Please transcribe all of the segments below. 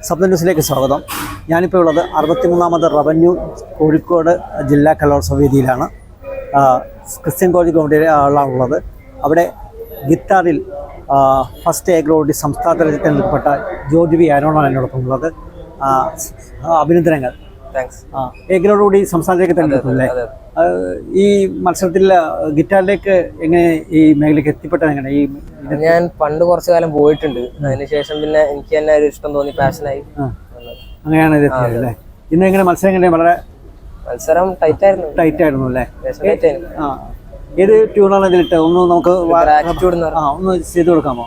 Sub ന്യൂസിലേക്ക് സ്വാഗതം. ഞാനിപ്പോൾ ഉള്ളത് 63ാമത് റവന്യൂ കോഴിക്കോട് ജില്ലാ കലോത്സവ വേദിയിലാണ്. Christian college ഗ്രൗണ്ടിലാണുള്ളത്. അവിടെ ഗിറ്റാറിൽ ഫസ്റ്റ് എ ഗ്രൗണ്ടിൽ സംസ്ഥാന തലത്തിൽ തിരഞ്ഞെടുക്കപ്പെട്ട ജോർജ് വി ആരോണാണ് എന്നോടൊപ്പം ഉള്ളത്. അഭിനന്ദനങ്ങൾ. എ ഗ്രൗണ്ട് കൂടി സംസ്ഥാനത്തേക്ക് തിരഞ്ഞെടുക്കില്ലേ? ഈ മത്സരത്തിൽ ഗിറ്റാറിലേക്ക് എങ്ങനെ ഈ മേഖലയ്ക്ക് എത്തിപ്പെട്ടത് എങ്ങനെ? ഞാൻ പണ്ട് കുറച്ചു കാലം പോയിട്ടുണ്ട്. അതിനുശേഷം പിന്നെ എനിക്ക് തന്നെ ഒരു ഇഷ്ടം തോന്നി, പാഷനായി. അങ്ങനെയാണ് ഇത് എത്തിയത് അല്ലേ? ഇന്ന് എങ്ങനെ മത്സരം എങ്ങനെ? വളരെ മത്സരം ടൈറ്റ് ആയിരുന്നു അല്ലേ? ഏത് ട്യൂണാണ് ഇതിലിട്ട്? ഒന്ന് നമുക്ക് ഒന്ന് ചെയ്ത് കൊടുക്കാമോ?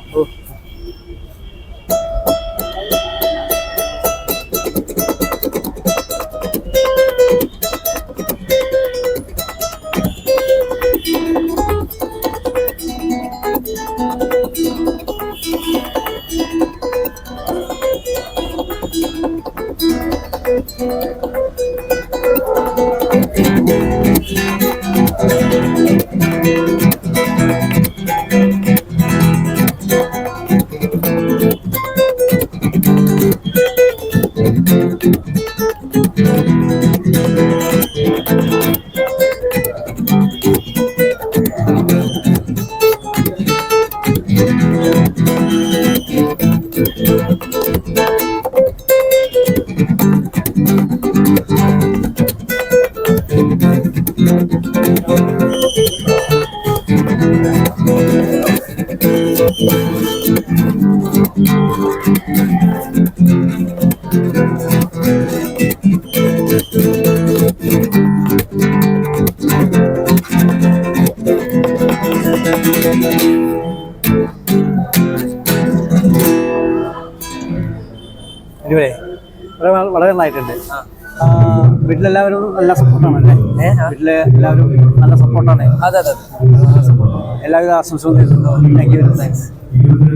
വളരെ നന്നായിട്ടുണ്ട്. വീട്ടിലെല്ലാവരും നല്ല സപ്പോർട്ടാണല്ലേ? വീട്ടിലെ എല്ലാവരും നല്ല സപ്പോർട്ടാണ്. അതെ. എല്ലാവിധ ആശംസകളും നേരുന്നു. Thank you.